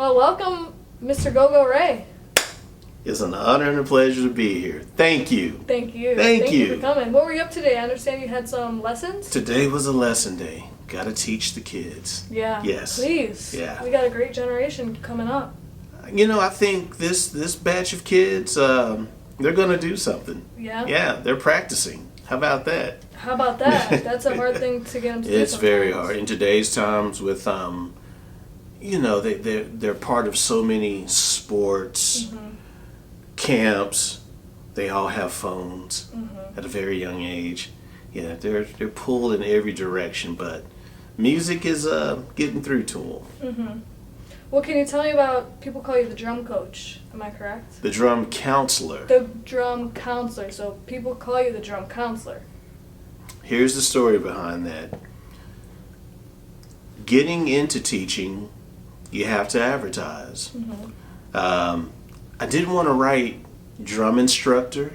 Well, welcome, Mr. Go-Go Ray. It's an honor and a pleasure to be here. Thank you. Thank you. Thank you for coming. What were you up to today? I understand you had some lessons? Today was a lesson day. Gotta teach the kids. Yeah. Yes. Please. Yeah. We got a great generation coming up. You know, I think this batch of kids, they're gonna do something. Yeah? Yeah, they're practicing. How about that? How about that? That's a hard thing to get them to do It's very sometimes. hard. In today's times with, you know, they're part of so many sports, camps. They all have phones at a very young age. Yeah, they're pulled in every direction, but music is getting through to them. What can you tell me about, people call you the drum coach, am I correct? The drum counselor. The drum counselor, so people call you the drum counselor. Here's the story behind that. Getting into teaching, you have to advertise. I didn't want to write drum instructor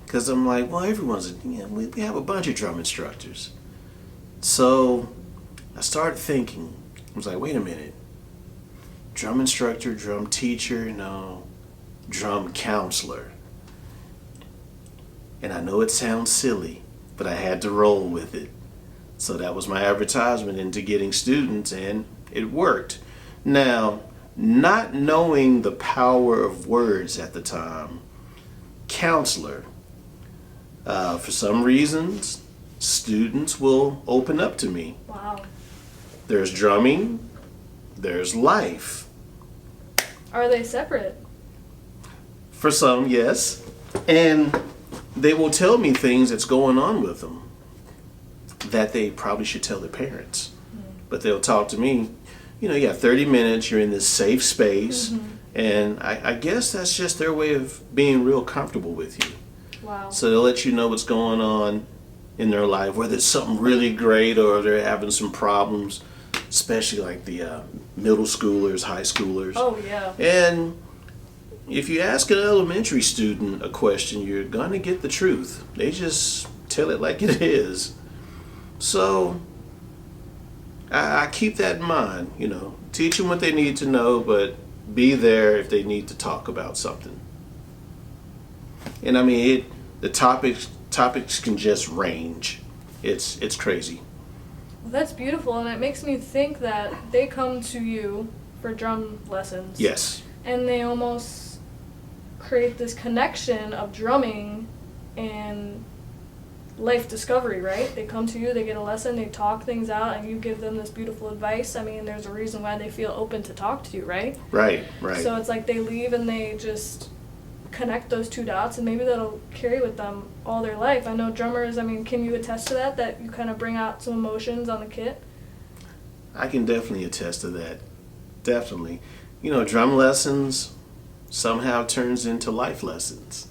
because I'm like, well, we have a bunch of drum instructors. So I started thinking, I was like, wait a minute, drum instructor, drum teacher, no, drum counselor. And I know it sounds silly, but I had to roll with it. So that was my advertisement into getting students, and it worked. Now, not knowing the power of words at the time, counselor, for some reasons, students will open up to me. Wow. There's drumming, there's life. Are they separate? For some, yes. And they will tell me things that's going on with them that they probably should tell their parents. But they'll talk to me. You know, you got 30 minutes, you're in this safe space, and I guess that's just their way of being real comfortable with you. Wow. So they'll let you know what's going on in their life, whether it's something really great or they're having some problems, especially like the middle schoolers, high schoolers. Oh, yeah. And if you ask an elementary student a question, you're going to get the truth. They just tell it like it is. So I keep that in mind, you know, teach them what they need to know, but be there if they need to talk about something. And I mean, the topics can just range. It's crazy. Well, that's beautiful, and it makes me think that they come to you for drum lessons. Yes. And they almost create this connection of drumming and life discovery, right? They come to you, they get a lesson, they talk things out, and you give them this beautiful advice. I mean, there's a reason why they feel open to talk to you, right? Right. So it's like they leave and they just connect those two dots, and maybe that'll carry with them all their life. I know drummers, I mean, can you attest to that you kind of bring out some emotions on the kit? I can definitely attest to that. Definitely. You know, drum lessons somehow turns into life lessons.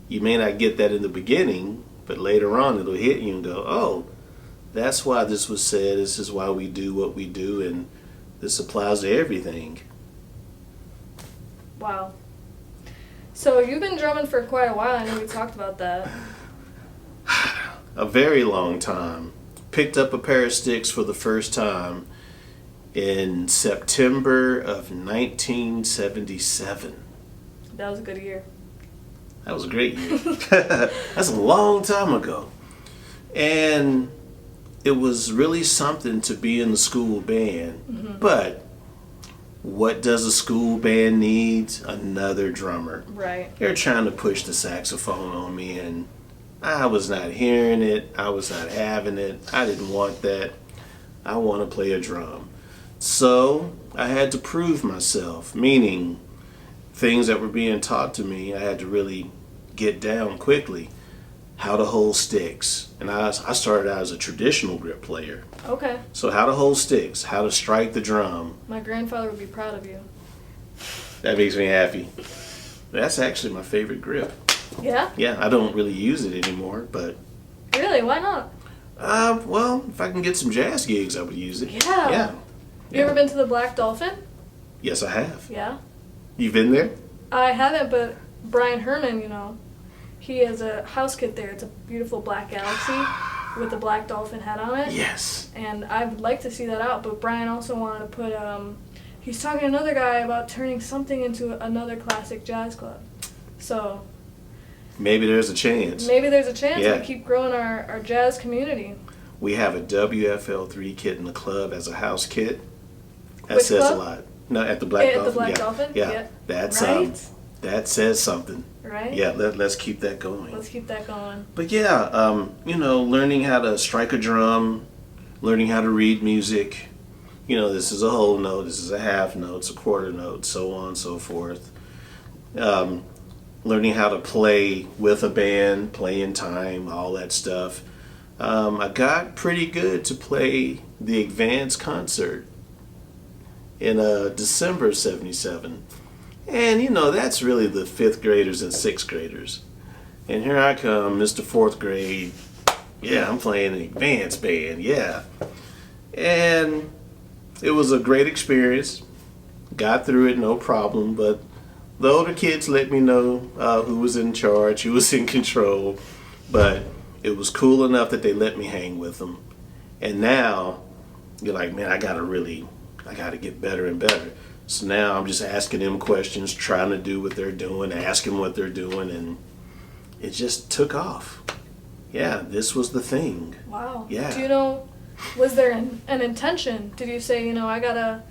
You may not get that in the beginning, but later on it'll hit you and go, oh, that's why this was said, this is why we do what we do, and this applies to everything. Wow. So you've been drumming for quite a while. I know we talked about that. A very long time. Picked up a pair of sticks for the first time in September of 1977. That was a good year. That was a great year. That's a long time ago. And it was really something to be in the school band. But what does a school band need? Another drummer. Right. They're trying to push the saxophone on me, and I was not hearing it. I was not having it. I didn't want that. I want to play a drum. So I had to prove myself, meaning things that were being taught to me, I had to really get down quickly. How to hold sticks. And I started out as a traditional grip player. Okay. So how to hold sticks, how to strike the drum. My grandfather would be proud of you. That makes me happy. That's actually my favorite grip. Yeah? Yeah, I don't really use it anymore, but... Really? Why not? Well, if I can get some jazz gigs, I would use it. Yeah. Yeah. You ever been to the Black Dolphin? Yes, I have. Yeah. You've been there? I haven't, but Brian Herman, you know, he has a house kit there. It's a beautiful black galaxy. with the black dolphin head on it. Yes. And I would like to see that out, but Brian also wanted to put, he's talking to another guy about turning something into another classic jazz club. So maybe there's a chance. Maybe there's a chance. Yeah. We keep growing our jazz community. We have a WFL III kit in the club as a house kit. That Which says club? a lot. No, at the Black Dolphin. At the Black Dolphin? Yeah. That's right? that says something. Right? Yeah, let's keep that going. Let's keep that going. But yeah, learning how to strike a drum, learning how to read music. This is a whole note, this is a half note, it's a quarter note, so on and so forth. Learning how to play with a band, play in time, all that stuff. I got pretty good to play the advanced concert in December '77. And that's really the 5th graders and 6th graders. And here I come, Mr. 4th grade. Yeah, I'm playing an advanced band, yeah. And it was a great experience. Got through it, no problem. But the older kids let me know who was in charge, who was in control. But it was cool enough that they let me hang with them. And now, you're like, man, I got to get better and better. So now I'm just asking them questions, trying to do what they're doing, asking what they're doing, and it just took off. Yeah, this was the thing. Wow. Yeah. Do you know, was there an intention? Did you say, I gotta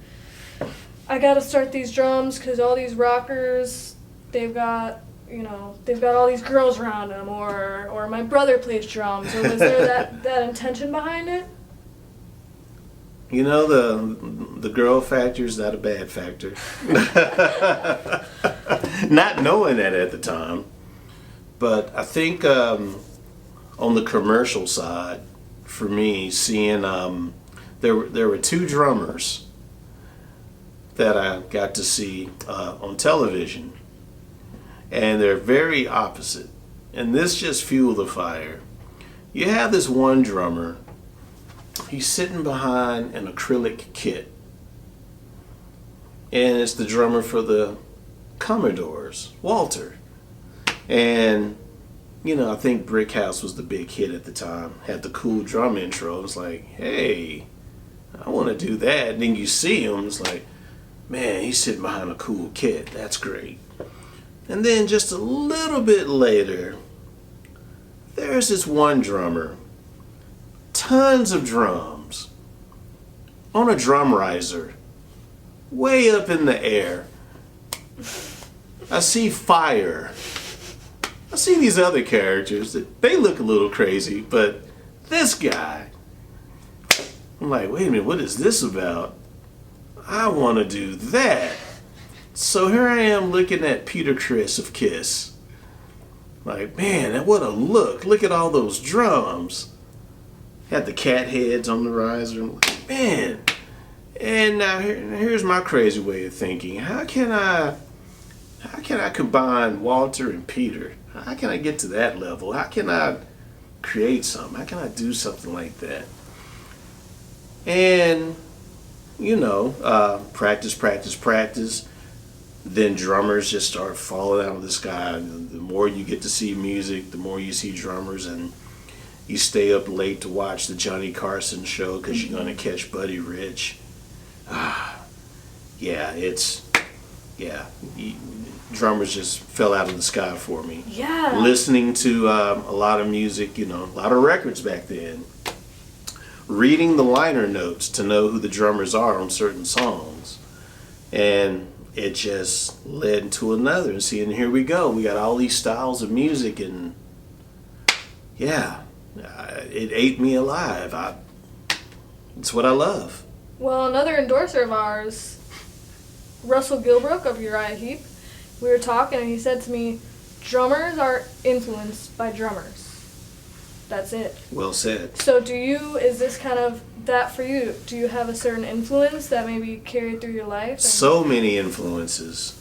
start these drums because all these rockers, they've got all these girls around them, or my brother plays drums, or was there that intention behind it? The girl factor is not a bad factor. Not knowing that at the time. But I think on the commercial side, for me, seeing there were 2 drummers that I got to see on television. And they're very opposite. And this just fueled the fire. You have this one drummer. He's sitting behind an acrylic kit. And it's the drummer for the Commodores, Walter. And, I think Brick House was the big hit at the time. Had the cool drum intro. It was like, hey, I want to do that. And then you see him, it's like, man, he's sitting behind a cool kit. That's great. And then just a little bit later, there's this one drummer. Tons of drums on a drum riser way up in the air. I see fire. I see these other characters that they look a little crazy, but this guy, I'm like, wait a minute, what is this about? I want to do that. So here I am looking at Peter Criss of Kiss. Like, man, what a look. Look at all those drums. Had the cat heads on the riser. I'm like, man. And now here's my crazy way of thinking. How can I combine Walter and Peter? How can I get to that level? How can I create something? How can I do something like that? And, practice. Then drummers just start falling out of the sky. The more you get to see music, the more you see drummers, and you stay up late to watch the Johnny Carson show because you're going to catch Buddy Rich. Drummers just fell out of the sky for me. Yeah. Listening to a lot of music, a lot of records back then. Reading the liner notes to know who the drummers are on certain songs. And it just led to another. And see, and here we go. We got all these styles of music, and it ate me alive. It's what I love. Well, another endorser of ours, Russell Gilbrook of Uriah Heep, we were talking and he said to me, drummers are influenced by drummers. That's it. Well said. So is this kind of that for you? Do you have a certain influence that maybe carried through your life? So many influences.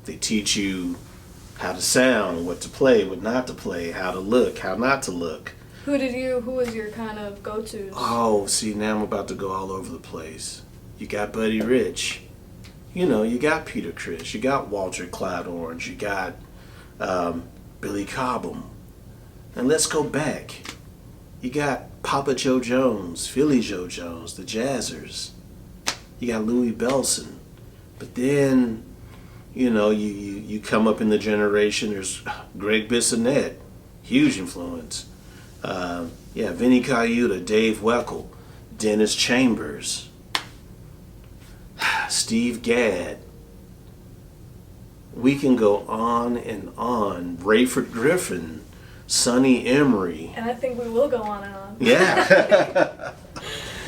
They teach you how to sound, what to play, what not to play, how to look, how not to look. Who was your kind of go-tos? Oh, see, now I'm about to go all over the place. You got Buddy Rich. You got Peter Criss. You got Walter Cloud Orange. You got Billy Cobham. And let's go back. You got Papa Joe Jones, Philly Joe Jones, the Jazzers. You got Louis Bellson. But then, you come up in the generation, there's Greg Bissonette, huge influence. Vinnie Colaiuta, Dave Weckl, Dennis Chambers, Steve Gadd. We can go on and on. Rayford Griffin, Sonny Emery. And I think we will go on and on. Yeah.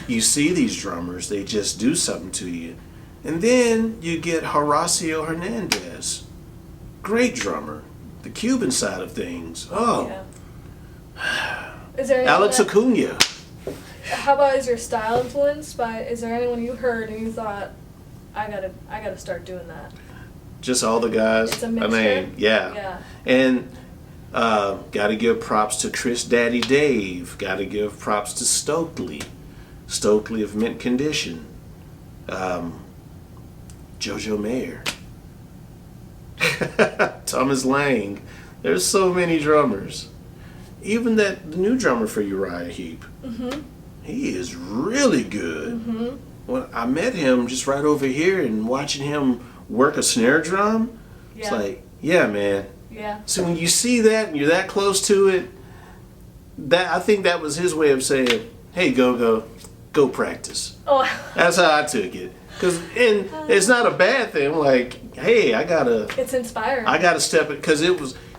You see these drummers, they just do something to you. And then you get Horacio Hernandez. Great drummer. The Cuban side of things. Oh. Yeah. Is there Alex Acuna. How about, is your style influenced by, is there anyone you heard and you thought, I gotta start doing that? Just all the guys. It's a mixture? I mean, yeah. And gotta give props to Chris Daddy Dave. Gotta give props to Stokely of Mint Condition. Jojo Mayer. Thomas Lang. There's so many drummers. Even the new drummer for Uriah Heep. Mm-hmm. He is really good. Mm-hmm. When I met him just right over here and watching him work a snare drum, it's like, yeah, man. Yeah. So when you see that and you're that close to it, I think that was his way of saying, hey, go practice. Oh. That's how I took it. And it's not a bad thing. Like, hey, it's inspiring. I gotta step it, because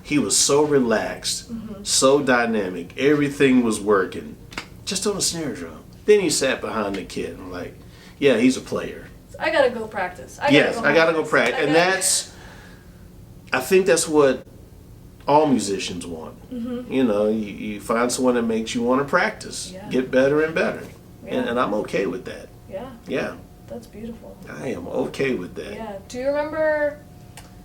he was so relaxed, so dynamic. Everything was working, just on a snare drum. Then he sat behind the kit and like, yeah, he's a player. I gotta go practice. I gotta go practice, and I think that's what all musicians want. Mm-hmm. You find someone that makes you want to practice, get better and better, and I'm okay with that. Yeah. That's beautiful. I am okay with that. Yeah. Do you remember?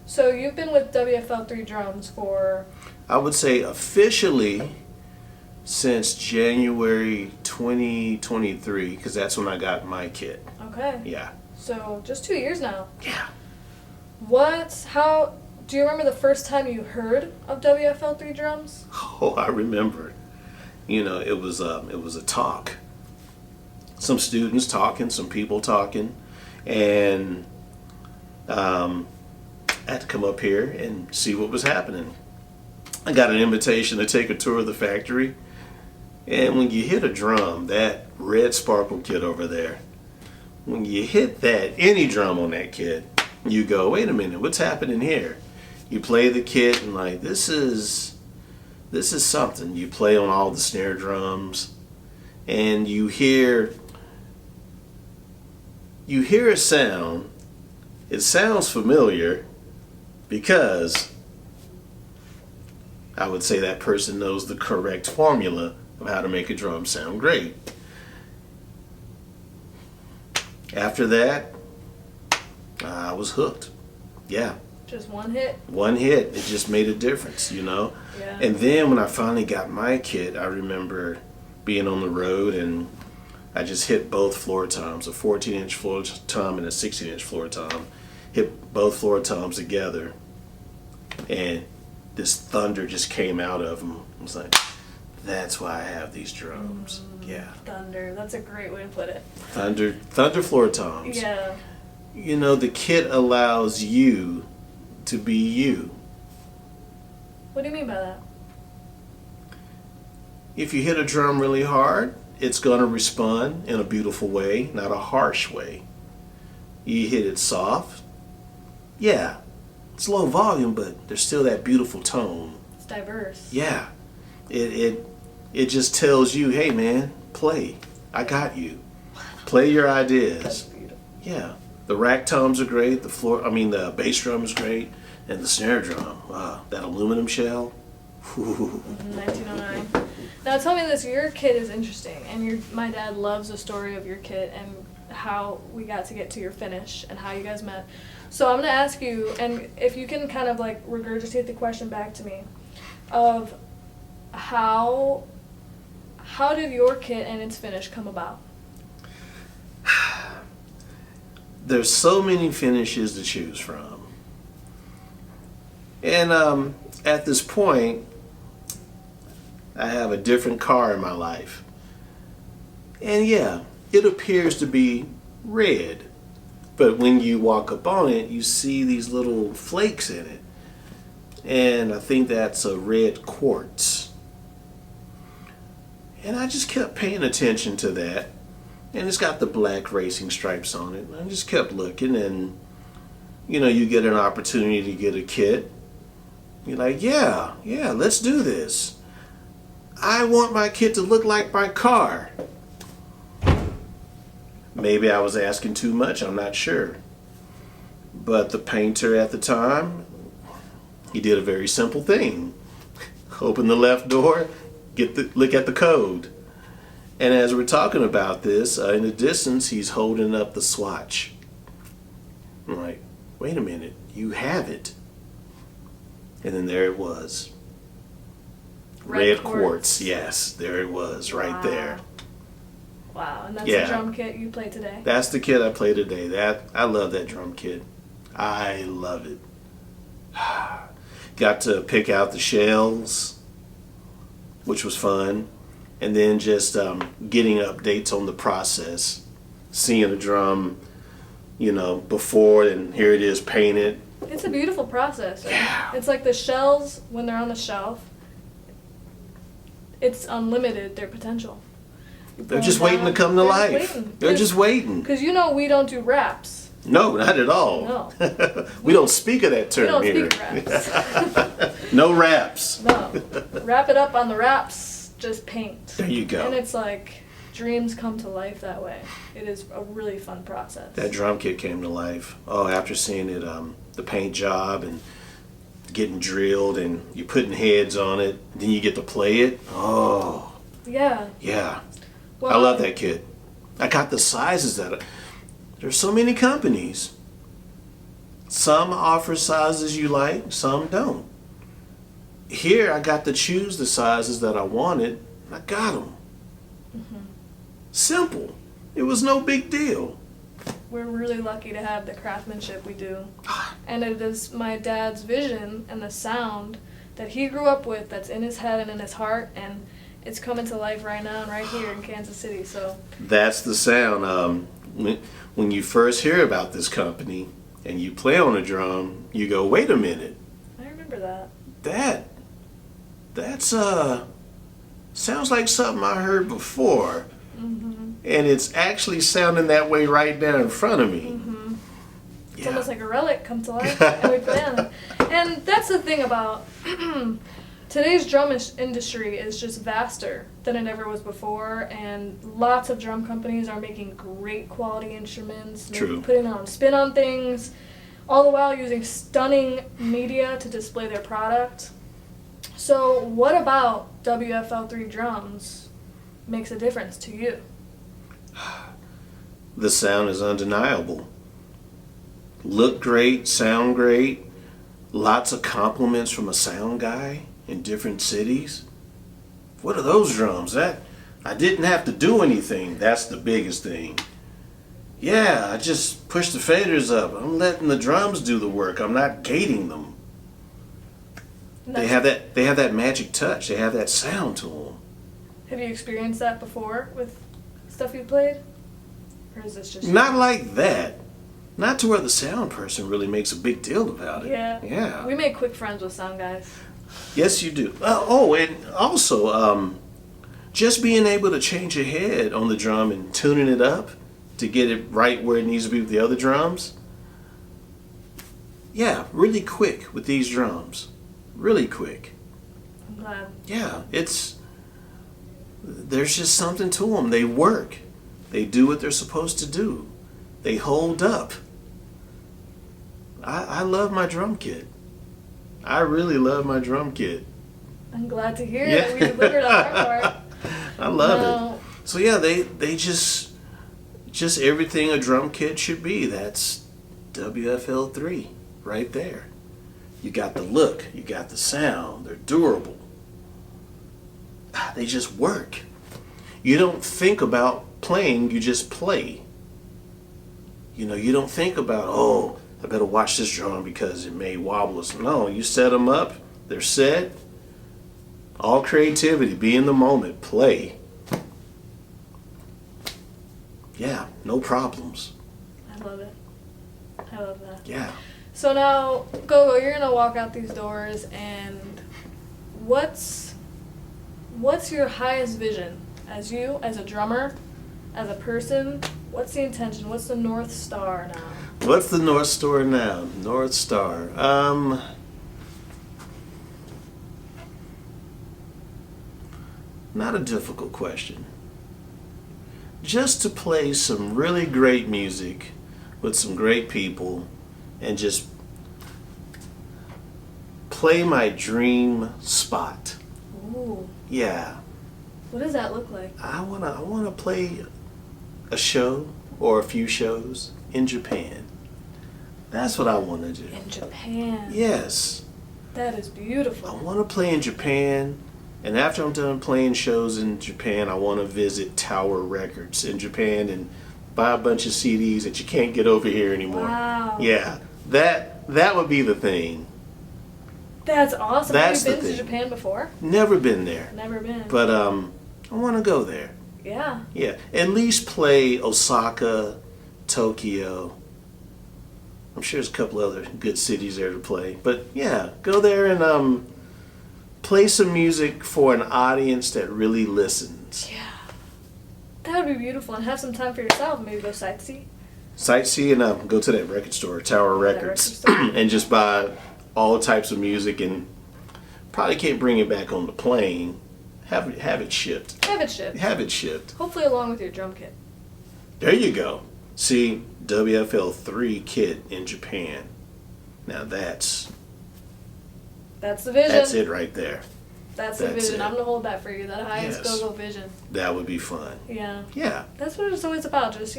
So you've been with WFL III Drums for, I would say officially since January 2023, because that's when I got my kit. Okay. Yeah. So just 2 years now. Yeah. Do you remember the first time you heard of WFL III Drums? Oh, I remember. It was a talk. Some students talking, some people talking, and I had to come up here and see what was happening. I got an invitation to take a tour of the factory, and when you hit a drum, that red sparkle kit over there, when you hit that, any drum on that kit, you go, wait a minute, what's happening here? You play the kit and like, this is something. You play on all the snare drums, and you hear a sound. It sounds familiar because I would say that person knows the correct formula of how to make a drum sound great. After that, I was hooked. Yeah. Just one hit? One hit. It just made a difference, Yeah. And then when I finally got my kit, I remember being on the road and I just hit both floor toms, a 14-inch floor tom and a 16-inch floor tom. Hit both floor toms together, and this thunder just came out of them. I was like, that's why I have these drums. Yeah. Thunder. That's a great way to put it. Thunder floor toms. Yeah. The kit allows you to be you. What do you mean by that? If you hit a drum really hard, it's going to respond in a beautiful way, not a harsh way. You hit it soft, yeah, it's low volume, but there's still that beautiful tone. It's diverse. Yeah, it just tells you, hey man, play. I got you. Play your ideas. That's beautiful. Yeah, the rack toms are great. The bass drum is great, and the snare drum. Wow, that aluminum shell. 1909. Now tell me this, your kit is interesting, and my dad loves the story of your kit and how we got to get to your finish and how you guys met. So I'm going to ask you, and if you can kind of like regurgitate the question back to me, of how did your kit and its finish come about? There's so many finishes to choose from. And at this point, I have a different car in my life. And yeah, it appears to be red. But when you walk up on it, you see these little flakes in it. And I think that's a red quartz. And I just kept paying attention to that. And it's got the black racing stripes on it. And I just kept looking, and you get an opportunity to get a kit. You're like, yeah, let's do this. I want my kit to look like my car. Maybe I was asking too much, I'm not sure. But the painter at the time, he did a very simple thing. Open the left door, look at the code. And as we're talking about this, in the distance, he's holding up the swatch. I'm like, wait a minute, you have it. And then there it was. Red quartz. Yes, there it was, right there. Wow, and that's the drum kit you play today? That's the kit I play today. I love that drum kit. I love it. Got to pick out the shells, which was fun. And then just getting updates on the process. Seeing a drum, before, and here it is painted. It's a beautiful process. Right? Yeah. It's like the shells, when they're on the shelf, it's unlimited, their potential. They're just waiting to come to life. They're just waiting. Because we don't do raps. No, not at all. No. We don't speak of that term here. We don't speak raps. No raps. No. Wrap it up on the raps, just paint. There you go. And it's like dreams come to life that way. It is a really fun process. That drum kit came to life. Oh, after seeing it, the paint job and getting drilled and you're putting heads on it, then you get to play it. Oh. Yeah. Yeah. Well, I love that kit. I got the sizes there's so many companies. Some offer sizes you like, some don't. Here I got to choose the sizes that I wanted, and I got them. Mm-hmm. Simple. It was no big deal. We're really lucky to have the craftsmanship we do. And it is my dad's vision and the sound that he grew up with that's in his head and in his heart, and it's coming to life right now and right here in Kansas City. So that's the sound. When you first hear about this company and you play on a drum, you go, wait a minute. I remember that. That's sounds like something I heard before. Mm-hmm. And it's actually sounding that way right there in front of me. Mm-hmm. It's almost like a relic come to life, and we play on it. And that's the thing about today's drum industry is just vaster than it ever was before, and lots of drum companies are making great quality instruments, True. Putting their own spin on things, all the while using stunning media to display their product. So what about WFL III Drums makes a difference to you? The sound is undeniable. Look great, sound great, lots of compliments from a sound guy in different cities. What are those drums? I didn't have to do anything. That's the biggest thing. Yeah, I just push the faders up. I'm letting the drums do the work. I'm not gating them. They have that magic touch. They have that sound to them. Have you experienced that before with stuff you played? Or is this just... Not like that. Not to where the sound person really makes a big deal about it. Yeah. Yeah. We make quick friends with sound guys. Yes, you do. And also, just being able to change your head on the drum and tuning it up to get it right where it needs to be with the other drums. Yeah, really quick with these drums. Really quick. I'm glad. Yeah, there's just something to them. They work. They do what they're supposed to do. They hold up. I love my drum kit. I really love my drum kit. I'm glad to hear that we delivered on our part. I love it. So yeah, they just everything a drum kit should be. That's WFL III right there. You got the look, you got the sound, they're durable. They just work. You don't think about playing, you just play. You don't think about, I better watch this drum because it may wobble. No, you set them up, they're set, All creativity, be in the moment, play. Yeah, no problems. I love it. I love that. Yeah. So now, Gogo, you're gonna walk out these doors, and what's your highest vision as you, as a drummer, as a person? What's the intention? What's the North Star now? What's the North Star now? North Star. Not a difficult question. Just to play some really great music with some great people and just play my dream spot. Ooh. Yeah. What does that look like? I wanna play a show or a few shows in Japan. That's what I want to do. In Japan. Yes. That is I beautiful. want to play in Japan, and after I'm done playing shows in Japan, I want to visit Tower Records in Japan and buy a bunch of CDs that you can't get over here anymore. Wow. Yeah, that would be the thing. That's awesome. That's Have you the been to thing. Japan before? Never been there, Never been. but I want to go there. Yeah. Yeah, at least play Osaka, Tokyo. I'm sure there's a couple other good cities there to play. But yeah, go there and play some music for an audience that really listens. Yeah. That would be beautiful. And have some time for yourself. Maybe go sightsee. Sightsee and go to that record store, Tower Records, and just buy all types of music, and probably can't bring it back on the plane. Have it shipped. Have it shipped. Have it shipped. Hopefully along with your drum kit. There you go. See, WFL III kit in Japan. Now that's the vision. That's it right there. That's the That's vision. it. I'm going to hold that for you. That highest Yes. Go-Go vision. That would be fun. Yeah. Yeah. That's what it's always about. Just,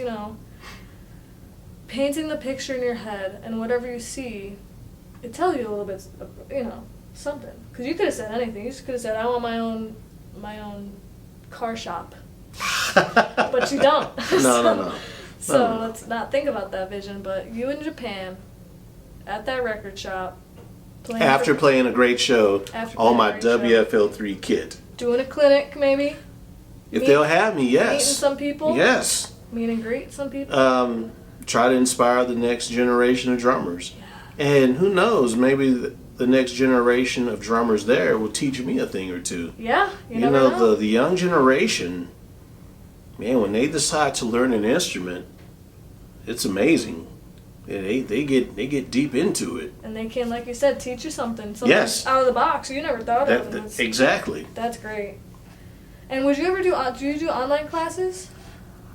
painting the picture in your head, and whatever you see, it tells you a little bit, something. Because you could have said anything. You just could have said, I want my own car shop. But you don't. No. So let's not think about that vision, but you in Japan, at that record shop, After playing a great show After on playing my a great show. WFL III kit. doing a clinic, maybe, If they'll have me, yes. meeting some people. Yes. Meet and greet some people. Try to inspire the next generation of drummers. Yeah. And who knows, maybe the next generation of drummers there will teach me a thing or two. Yeah, you You never know, the young generation, man, when they decide to learn an instrument, it's amazing. They get deep into it. And they can, like you said, teach you something. Yes. Out of the box you never thought of. And it's- Exactly. That's great. And would you ever do you do online classes?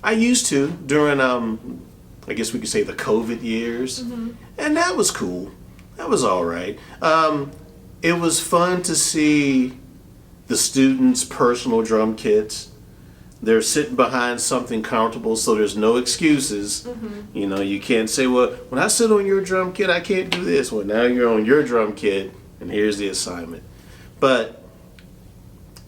I used to during, I guess we could say the COVID years. Mm-hmm. And that was cool. That was all right. It was fun to see the students' personal drum kits. They're sitting behind something comfortable, so there's no excuses. Mm-hmm. You can't say, well, when I sit on your drum kit, I can't do this. Well, now you're on your drum kit, and here's the assignment. But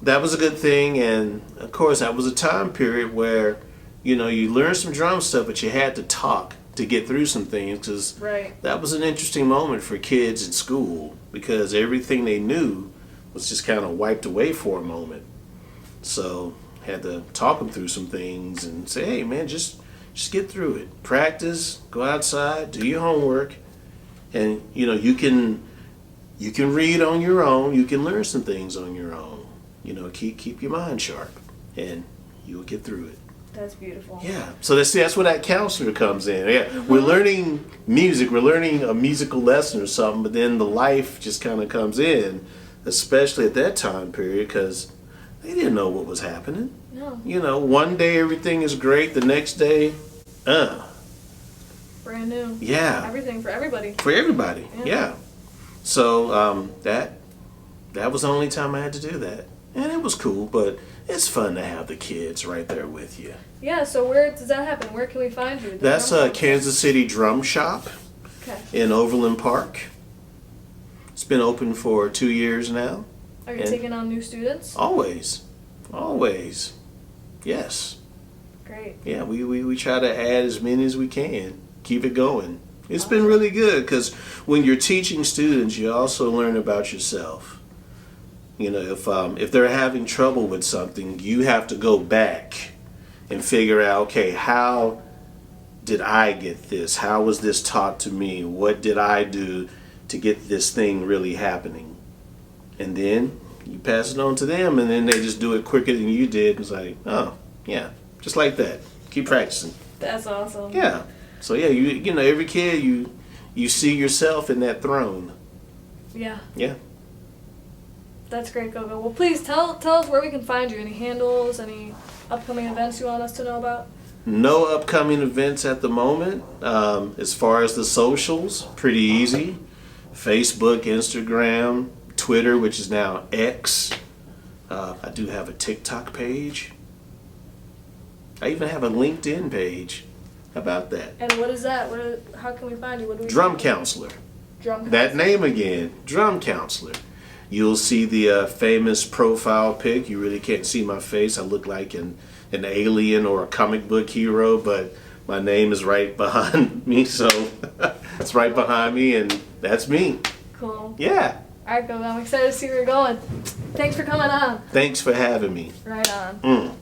that was a good thing, and of course, that was a time period where, you learned some drum stuff, but you had to talk to get through some things, because Right. that was an interesting moment for kids in school, because everything they knew was just kind of wiped away for a moment. So had to talk them through some things and say, hey man, just get through it. Practice, go outside, do your homework, and you can read on your own, you can learn some things on your own. Keep your mind sharp, and you'll get through it. That's beautiful. Yeah. So that's where that counselor comes in. Yeah. We're learning music, we're learning a musical lesson or something, but then the life just kind of comes in, especially at that time period, because they didn't know what was happening. No. One day everything is great, the next day, Brand new. yeah. Everything for everybody. For everybody, Yeah. yeah. So that was the only time I had to do that. And it was cool, but it's fun to have the kids right there with you. Yeah, so where does that happen? Where can we find you? That's Kansas City Drum Shop Okay. in Overland Park. It's been open for 2 years now. Are you And- taking on new students? Always. Yes. Great. Yeah, we try to add as many as we can. Keep it going. It's been really good, because when you're teaching students, you also learn about yourself. You know, if they're having trouble with something, you have to go back and figure out, okay, how did I get this? How was this taught to me? What did I do to get this thing really happening? And then you pass it on to them, and then they just do it quicker than you did. It's like, oh, yeah, just like that. Keep practicing. That's awesome. Yeah. So yeah, you know, every kid you see yourself in that throne. Yeah. Yeah. That's great, Gogo. Well, please tell us where we can find you. Any handles, any upcoming events you want us to know about? No upcoming events at the moment. As far as the socials, pretty easy. Facebook, Instagram, Twitter, which is now X. I do have a TikTok page. I even have a LinkedIn page. How about that? And what is that? How can we find you? What do we Drum Counselor. Drum Counselor. That name again, Drum Counselor. You'll see the famous profile pic. You really can't see my face. I look like an alien or a comic book hero, but my name is right behind me, so it's right behind me, and that's me. Cool. Yeah. All right, Gogo. I'm excited to see where you're going. Thanks for coming on. Thanks for having me. Right on.